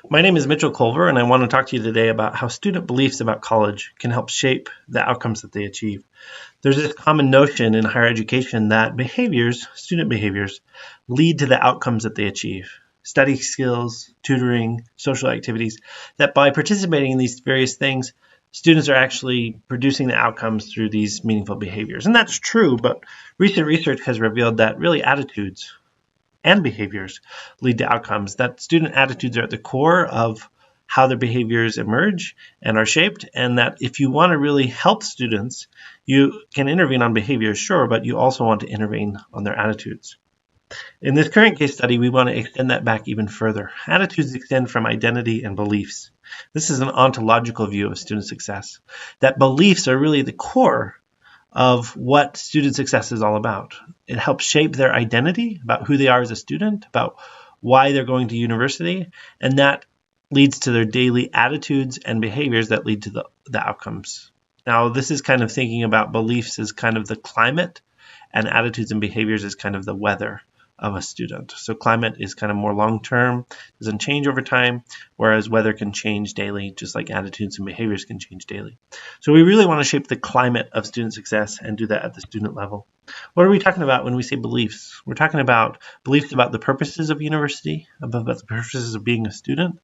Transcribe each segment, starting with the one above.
My name is Mitchell Colver, and I want to talk to you today about how student beliefs about college can help shape the outcomes that they achieve. There's this common notion in higher education that student behaviors, lead to the outcomes that they achieve. Study skills, tutoring, social activities, that by participating in these various things, students are actually producing the outcomes through these meaningful behaviors. And that's true, but recent research has revealed that really attitudes and behaviors lead to outcomes, that student attitudes are at the core of how their behaviors emerge and are shaped, and that if you want to really help students, you can intervene on behaviors, sure, but you also want to intervene on their attitudes. In this current case study, we want to extend that back even further. Attitudes extend from identity and beliefs. This is an ontological view of student success, that beliefs are really the core of what student success is all about. It helps shape their identity about who they are as a student, about why they're going to university, and that leads to their daily attitudes and behaviors that lead to the outcomes. Now, this is kind of thinking about beliefs as kind of the climate, and attitudes and behaviors as kind of the weather of a student. So climate is kind of more long-term, doesn't change over time, whereas weather can change daily, just like attitudes and behaviors can change daily. So we really want to shape the climate of student success and do that at the student level. What are we talking about when we say beliefs? We're talking about beliefs about the purposes of university, about the purposes of being a student,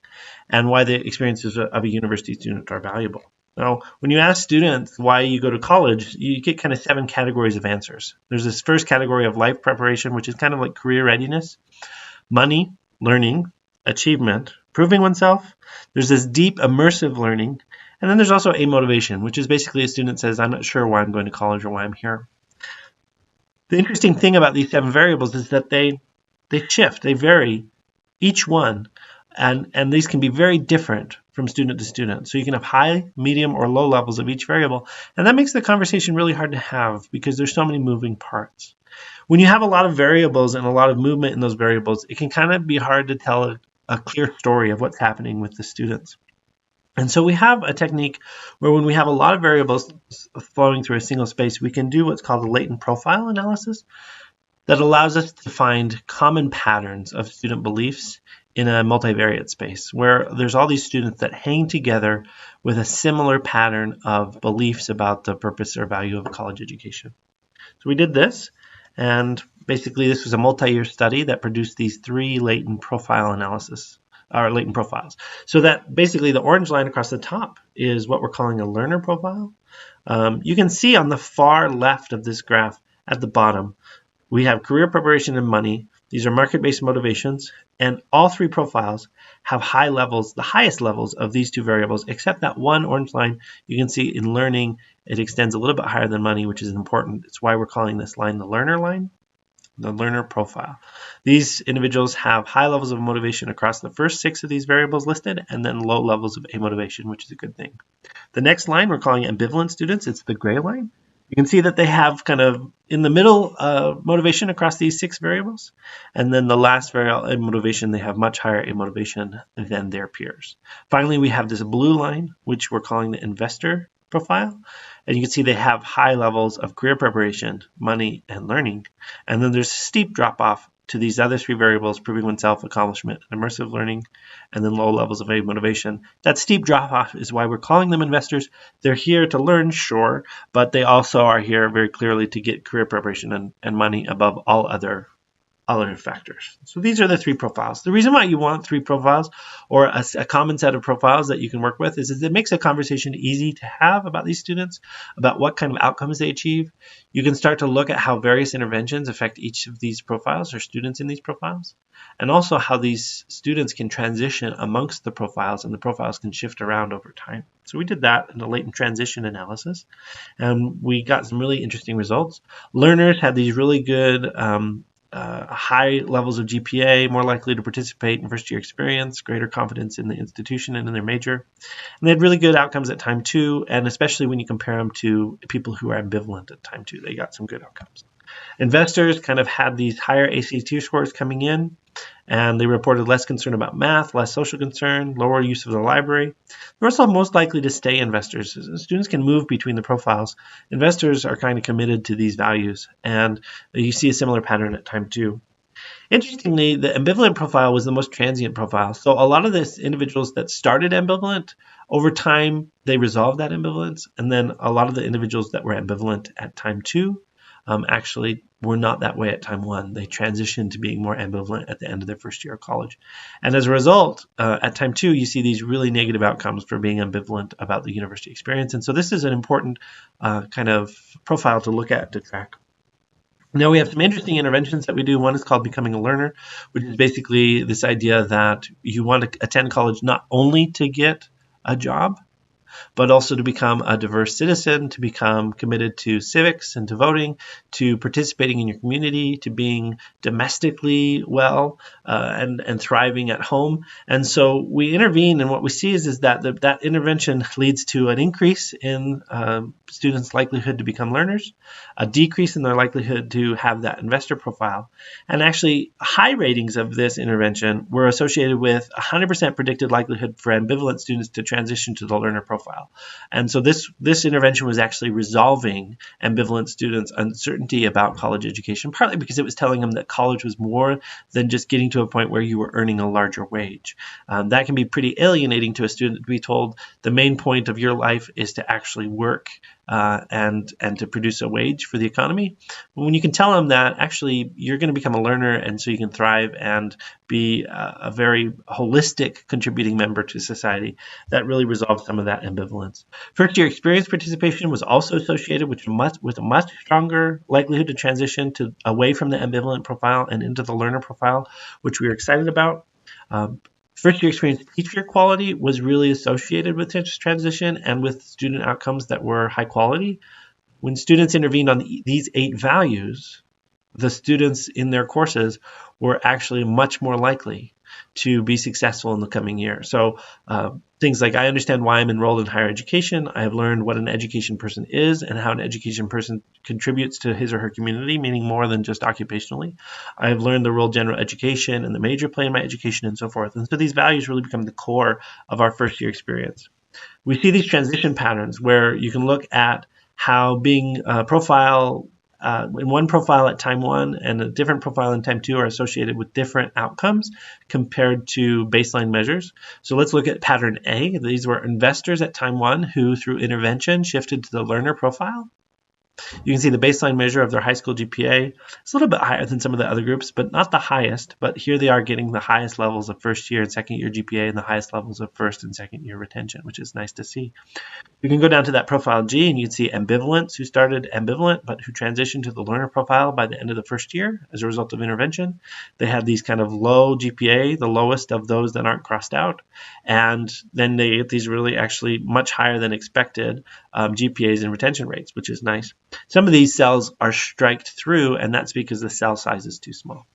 and why the experiences of a university student are valuable. Now, when you ask students why you go to college, you get kind of 7 categories of answers. There's this first category of life preparation, which is kind of like career readiness, money, learning, achievement, proving oneself. There's this deep immersive learning. And then there's also a motivation, which is basically a student says, I'm not sure why I'm going to college or why I'm here. The interesting thing about these 7 variables is that they shift, they vary, each one. And these can be very different from student to student. So you can have high, medium, or low levels of each variable. And that makes the conversation really hard to have because there's so many moving parts. When you have a lot of variables and a lot of movement in those variables, it can kind of be hard to tell a clear story of what's happening with the students. And so we have a technique where when we have a lot of variables flowing through a single space, we can do what's called a latent profile analysis that allows us to find common patterns of student beliefs in a multivariate space where there's all these students that hang together with a similar pattern of beliefs about the purpose or value of a college education. So we did this, and basically this was a multi-year study that produced these 3 latent profile analysis, or latent profiles. So that basically the orange line across the top is what we're calling a learner profile. You can see on the far left of this graph at the bottom, we have career preparation and money. These are market-based motivations, and all 3 profiles have high levels, the highest levels of these 2 variables, except that one orange line you can see in learning, it extends a little bit higher than money, which is important. It's why we're calling this line the learner line, the learner profile. These individuals have high levels of motivation across the first 6 of these variables listed, and then low levels of amotivation, which is a good thing. The next line we're calling ambivalent students. It's the gray line. You can see that they have kind of in the middle motivation across these 6 variables. And then the last variable, motivation, they have much higher motivation than their peers. Finally, we have this blue line, which we're calling the investor profile. And you can see they have high levels of career preparation, money, and learning. And then there's a steep drop off to these other 3 variables, proving oneself, accomplishment, and immersive learning, and then low levels of motivation. That steep drop-off is why we're calling them investors. They're here to learn, sure, but they also are here very clearly to get career preparation and money above all other factors. So these are the 3 profiles. The reason why you want 3 profiles or a common set of profiles that you can work with is it makes a conversation easy to have about these students, about what kind of outcomes they achieve. You can start to look at how various interventions affect each of these profiles or students in these profiles, and also how these students can transition amongst the profiles, and the profiles can shift around over time. So we did that in the latent transition analysis, and we got some really interesting results. Learners had these really good high levels of GPA, more likely to participate in first-year experience, greater confidence in the institution and in their major. And they had really good outcomes at time 2, and especially when you compare them to people who are ambivalent at time 2, they got some good outcomes. Investors kind of had these higher ACT scores coming in, and they reported less concern about math, less social concern, lower use of the library. They're also most likely to stay investors. Students can move between the profiles. Investors are kind of committed to these values, and you see a similar pattern at time 2. Interestingly, the ambivalent profile was the most transient profile. So a lot of these individuals that started ambivalent, over time, they resolved that ambivalence. And then a lot of the individuals that were ambivalent at time 2 actually were not that way at time 1. They transitioned to being more ambivalent at the end of their first year of college. And as a result, at time 2, you see these really negative outcomes for being ambivalent about the university experience. And so this is an important kind of profile to look at, to track. Now we have some interesting interventions that we do. One is called Becoming a Learner, which is basically this idea that you want to attend college not only to get a job, but also to become a diverse citizen, to become committed to civics and to voting, to participating in your community, to being domestically well and thriving at home. And so we intervene, and what we see is that that intervention leads to an increase in students' likelihood to become learners, a decrease in their likelihood to have that investor profile. And actually, high ratings of this intervention were associated with 100% predicted likelihood for ambivalent students to transition to the learner profile. And so this intervention was actually resolving ambivalent students' uncertainty about college education, partly because it was telling them that college was more than just getting to a point where you were earning a larger wage. That can be pretty alienating to a student to be told the main point of your life is to actually work and to produce a wage for the economy. But when you can tell them that actually you're going to become a learner and so you can thrive and be a very holistic contributing member to society, that really resolves some of that ambivalence. First year experience participation was also associated with a much stronger likelihood to transition away from the ambivalent profile and into the learner profile, which we were excited about. First year experience teacher quality was really associated with this transition and with student outcomes that were high quality. When students intervened on these 8 values, the students in their courses were actually much more likely to be successful in the coming year. So things like, I understand why I'm enrolled in higher education. I have learned what an education person is and how an education person contributes to his or her community, meaning more than just occupationally. I have learned the role general education and the major play in my education and so forth. And so these values really become the core of our first year experience. We see these transition patterns where you can look at how being profile in one profile at time 1 and a different profile in time 2 are associated with different outcomes compared to baseline measures. So let's look at pattern A. These were investors at time 1 who, through intervention, shifted to the learner profile. You can see the baseline measure of their high school GPA. It's a little bit higher than some of the other groups, but not the highest. But here they are getting the highest levels of first year and second year GPA and the highest levels of first and second year retention, which is nice to see. You can go down to that profile G and you'd see ambivalents who started ambivalent but who transitioned to the learner profile by the end of the first year as a result of intervention. They had these kind of low GPA, the lowest of those that aren't crossed out. And then they get these really actually much higher than expected GPAs and retention rates, which is nice. Some of these cells are striked through, and that's because the cell size is too small.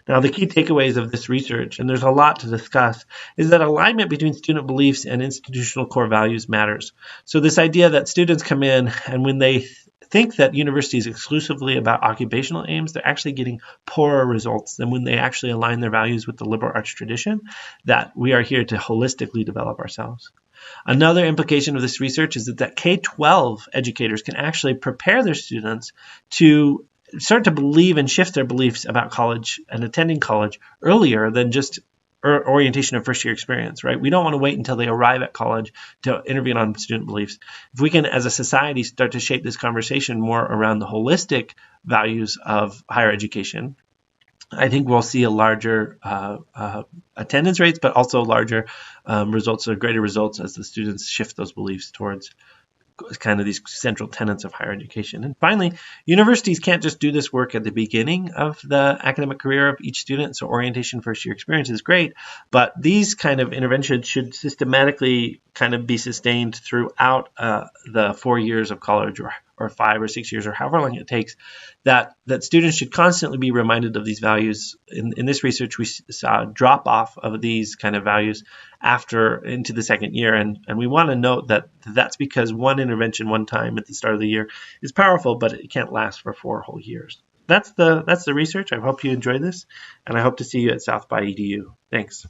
Now, the key takeaways of this research, and there's a lot to discuss, is that alignment between student beliefs and institutional core values matters. So this idea that students come in and when they think that university is exclusively about occupational aims, they're actually getting poorer results than when they actually align their values with the liberal arts tradition, that we are here to holistically develop ourselves. Another implication of this research is that K-12 educators can actually prepare their students to start to believe and shift their beliefs about college and attending college earlier than just orientation of first year experience, right? We don't want to wait until they arrive at college to intervene on student beliefs. If we can, as a society, start to shape this conversation more around the holistic values of higher education, I think we'll see a larger attendance rates, but also larger results or greater results as the students shift those beliefs towards kind of these central tenets of higher education. And finally, universities can't just do this work at the beginning of the academic career of each student. So orientation first year experience is great, but these kind of interventions should systematically kind of be sustained throughout the 4 years of college or 5 or 6 years or however long it takes, that students should constantly be reminded of these values. In this research, we saw a drop off of these kind of values into the second year. And we want to note that that's because one intervention one time at the start of the year is powerful, but it can't last for 4 whole years. That's the research. I hope you enjoyed this, and I hope to see you at South by EDU. Thanks.